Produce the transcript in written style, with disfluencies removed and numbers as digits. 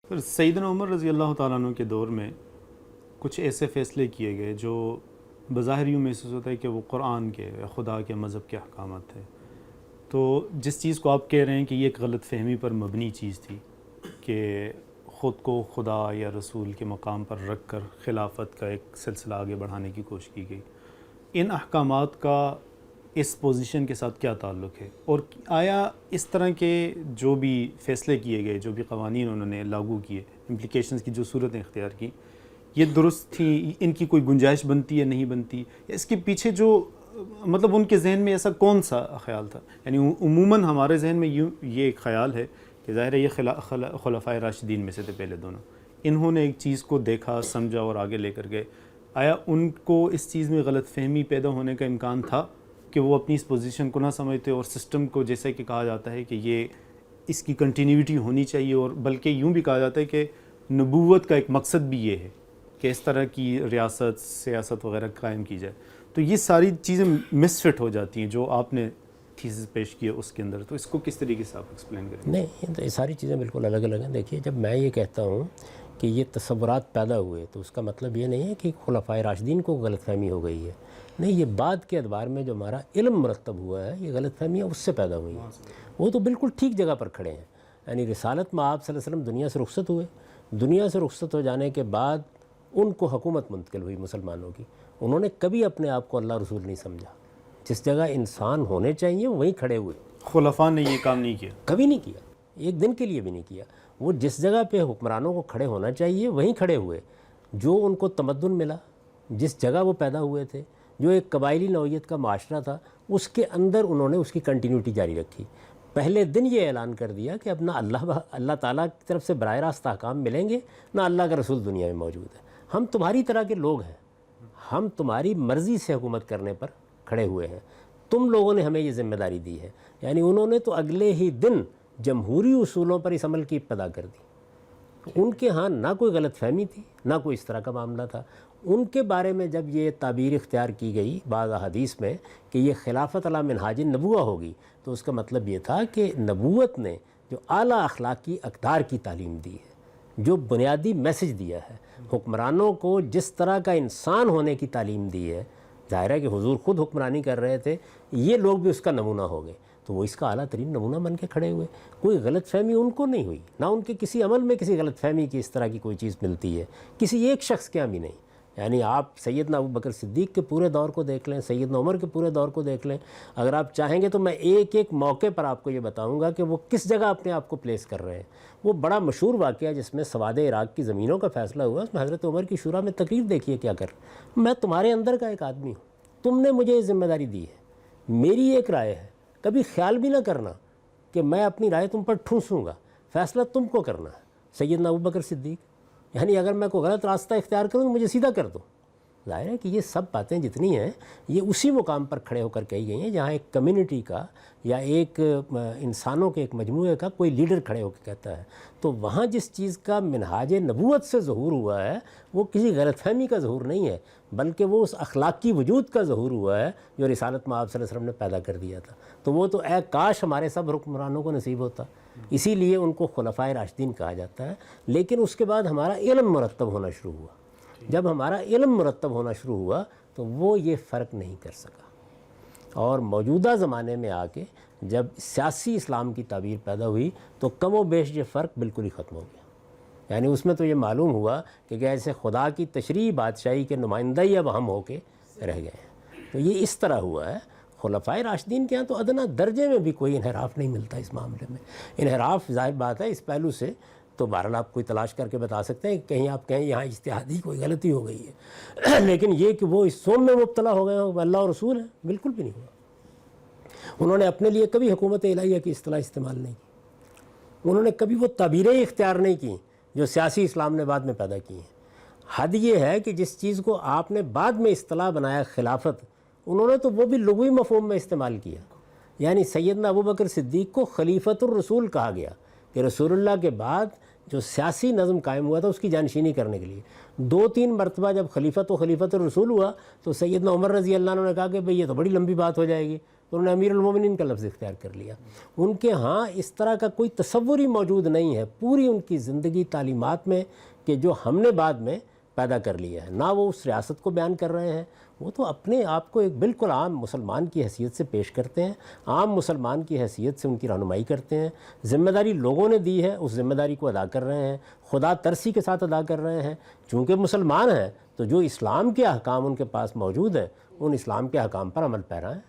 پھر سیدنا عمر رضی اللہ تعالیٰ عنہ کے دور میں کچھ ایسے فیصلے کیے گئے جو بظاہر یوں محسوس ہوتا ہے کہ وہ قرآن کے یا خدا کے مذہب کے احکامات تھے. تو جس چیز کو آپ کہہ رہے ہیں کہ یہ ایک غلط فہمی پر مبنی چیز تھی کہ خود کو خدا یا رسول کے مقام پر رکھ کر خلافت کا ایک سلسلہ آگے بڑھانے کی کوشش کی گئی، ان احکامات کا اس پوزیشن کے ساتھ کیا تعلق ہے؟ اور آیا اس طرح کے جو بھی فیصلے کیے گئے، جو بھی قوانین انہوں نے لاگو کیے، امپلیکیشنز کی جو صورتیں اختیار کی، یہ درست تھیں؟ ان کی کوئی گنجائش بنتی ہے نہیں بنتی؟ اس کے پیچھے جو مطلب ان کے ذہن میں ایسا کون سا خیال تھا؟ یعنی عموماً ہمارے ذہن میں یہ ایک خیال ہے کہ ظاہر ہے یہ خلفائے راشدین میں سے تھے پہلے دونوں، انہوں نے ایک چیز کو دیکھا، سمجھا اور آگے لے کر گئے. آیا ان کو اس چیز میں غلط فہمی پیدا ہونے کا امکان تھا کہ وہ اپنی اس پوزیشن کو نہ سمجھتے اور سسٹم کو، جیسے کہ کہا جاتا ہے کہ یہ اس کی کنٹینیوٹی ہونی چاہیے، اور بلکہ یوں بھی کہا جاتا ہے کہ نبوت کا ایک مقصد بھی یہ ہے کہ اس طرح کی ریاست، سیاست وغیرہ قائم کی جائے، تو یہ ساری چیزیں مس فٹ ہو جاتی ہیں جو آپ نے تھیسس پیش کیا اس کے اندر. تو اس کو کس طریقے سے آپ ایکسپلین کریں گے؟ نہیں، یہ ساری چیزیں بالکل الگ الگ ہیں. دیکھیے، جب میں یہ کہتا ہوں کہ یہ تصورات پیدا ہوئے تو اس کا مطلب یہ نہیں ہے کہ خلفائے راشدین کو غلط فہمی ہو گئی ہے. نہیں، یہ بعد کے ادوار میں جو ہمارا علم مرتب ہوا ہے، یہ غلط فہمیاں اس سے پیدا ہوئی ہیں. وہ تو بالکل ٹھیک جگہ پر کھڑے ہیں. یعنی رسالت میں آپ صلی اللہ علیہ وسلم دنیا سے رخصت ہوئے، دنیا سے رخصت ہو جانے کے بعد ان کو حکومت منتقل ہوئی مسلمانوں کی. انہوں نے کبھی اپنے آپ کو اللہ رسول نہیں سمجھا. جس جگہ انسان ہونے چاہیے وہیں کھڑے ہوئے. خلفاء نے یہ کام نہیں کیا، کبھی نہیں کیا، ایک دن کے لیے بھی نہیں کیا. وہ جس جگہ پہ حکمرانوں کو کھڑے ہونا چاہیے وہیں کھڑے ہوئے. جو ان کو تمدن ملا، جس جگہ وہ پیدا ہوئے تھے، جو ایک قبائلی نوعیت کا معاشرہ تھا، اس کے اندر انہوں نے اس کی کنٹینیوٹی جاری رکھی. پہلے دن یہ اعلان کر دیا کہ اب نہ اللہ تعالیٰ کی طرف سے براہ راست احکام ملیں گے، نہ اللہ کا رسول دنیا میں موجود ہے. ہم تمہاری طرح کے لوگ ہیں، ہم تمہاری مرضی سے حکومت کرنے پر کھڑے ہوئے ہیں، تم لوگوں نے ہمیں یہ ذمہ داری دی ہے. یعنی انہوں نے تو اگلے ہی دن جمہوری اصولوں پر اس عمل کی ابتدا کر دی. ان کے ہاں نہ کوئی غلط فہمی تھی، نہ کوئی اس طرح کا معاملہ تھا. ان کے بارے میں جب یہ تعبیر اختیار کی گئی بعض احادیث میں کہ یہ خلافت علی منہاج النبوہ ہوگی، تو اس کا مطلب یہ تھا کہ نبوت نے جو اعلیٰ اخلاقی اقدار کی تعلیم دی ہے، جو بنیادی میسج دیا ہے، حکمرانوں کو جس طرح کا انسان ہونے کی تعلیم دی ہے. ظاہر ہے کہ حضور خود حکمرانی کر رہے تھے، یہ لوگ بھی اس کا نمونہ ہو گئے، تو وہ اس کا اعلیٰ ترین نمونہ بن کے کھڑے ہوئے. کوئی غلط فہمی ان کو نہیں ہوئی، نہ ان کے کسی عمل میں کسی غلط فہمی کی اس طرح کی کوئی چیز ملتی ہے کسی ایک شخص کے یہاں بھی نہیں. یعنی آپ سیدنا ابو بکر صدیق کے پورے دور کو دیکھ لیں، سیدنا عمر کے پورے دور کو دیکھ لیں. اگر آپ چاہیں گے تو میں ایک ایک موقع پر آپ کو یہ بتاؤں گا کہ وہ کس جگہ اپنے آپ کو پلیس کر رہے ہیں. وہ بڑا مشہور واقعہ جس میں سواد عراق کی زمینوں کا فیصلہ ہوا، اس میں حضرت عمر کی شورا میں تقریر دیکھیے کیا کر. میں تمہارے اندر کا ایک آدمی ہوں، تم نے مجھے یہ ذمہ داری دی ہے، میری ایک رائے ہے، کبھی خیال بھی نہ کرنا کہ میں اپنی رائے تم پر ٹھونسوں گا، فیصلہ تم کو کرنا ہے. سیدنا ابو بکر صدیق، یعنی اگر میں کوئی غلط راستہ اختیار کروں مجھے سیدھا کر دو. ظاہر ہے کہ یہ سب باتیں جتنی ہیں یہ اسی مقام پر کھڑے ہو کر کہی گئی ہیں جہاں ایک کمیونٹی کا یا ایک انسانوں کے ایک مجموعے کا کوئی لیڈر کھڑے ہو کے کہتا ہے. تو وہاں جس چیز کا منہاج نبوت سے ظہور ہوا ہے وہ کسی غلط فہمی کا ظہور نہیں ہے، بلکہ وہ اس اخلاقی وجود کا ظہور ہوا ہے جو رسالت میں آپ صلی اللہ علیہ وسلم نے پیدا کر دیا تھا. تو وہ تو اے کاش ہمارے سب حکمرانوں کو نصیب ہوتا. اسی لیے ان کو خلفائے راشدین کہا جاتا ہے. لیکن اس کے بعد ہمارا علم مرتب ہونا شروع ہوا. جب ہمارا علم مرتب ہونا شروع ہوا تو وہ یہ فرق نہیں کر سکا. اور موجودہ زمانے میں آ کے جب سیاسی اسلام کی تعبیر پیدا ہوئی تو کم و بیش یہ فرق بالکل ہی ختم ہو گیا. یعنی اس میں تو یہ معلوم ہوا کہ ایسے خدا کی تشریع بادشاہی کے نمائندہ ہی اب ہم ہو کے رہ گئے ہیں. تو یہ اس طرح ہوا ہے. خلفائے راشدین کے ہاں تو ادنا درجے میں بھی کوئی انحراف نہیں ملتا اس معاملے میں. انحراف ظاہر بات ہے اس پہلو سے تو بہرحال آپ کوئی تلاش کر کے بتا سکتے ہیں کہ کہیں آپ کہیں یہاں اجتہادی کوئی غلطی ہو گئی ہے. لیکن یہ کہ وہ اس سوم میں مبتلا ہو گئے ہوں اللہ اور رسول ہے، بالکل بھی نہیں ہوا. انہوں نے اپنے لیے کبھی حکومت الہیہ کی اصطلاح استعمال نہیں کی. انہوں نے کبھی وہ تعبیریں اختیار نہیں کی جو سیاسی اسلام نے بعد میں پیدا کی ہیں. حد یہ ہے کہ جس چیز کو آپ نے بعد میں اصطلاح بنایا خلافت، انہوں نے تو وہ بھی لغوی مفہوم میں استعمال کیا. یعنی سیدنا ابو بکر صدیق کو خلیفۃ الرسول کہا گیا کہ رسول اللہ کے بعد جو سیاسی نظم قائم ہوا تھا اس کی جانشینی کرنے کے لیے. 2-3 مرتبہ جب خلیفۃ الرسول ہوا تو سیدنا عمر رضی اللہ عنہ نے کہا کہ بھئی یہ تو بڑی لمبی بات ہو جائے گی. تو انہوں نے امیر المومنین کا لفظ اختیار کر لیا. ان کے ہاں اس طرح کا کوئی تصور ہی موجود نہیں ہے پوری ان کی زندگی تعلیمات میں کہ جو ہم نے بعد میں پیدا کر لیا ہے. نہ وہ اس ریاست کو بیان کر رہے ہیں, وہ تو اپنے آپ کو ایک بالکل عام مسلمان کی حیثیت سے پیش کرتے ہیں, عام مسلمان کی حیثیت سے ان کی رہنمائی کرتے ہیں. ذمہ داری لوگوں نے دی ہے, اس ذمہ داری کو ادا کر رہے ہیں, خدا ترسی کے ساتھ ادا کر رہے ہیں. چونکہ مسلمان ہیں تو جو اسلام کے احکام ان کے پاس موجود ہیں ان اسلام کے احکام پر عمل پیرا ہیں.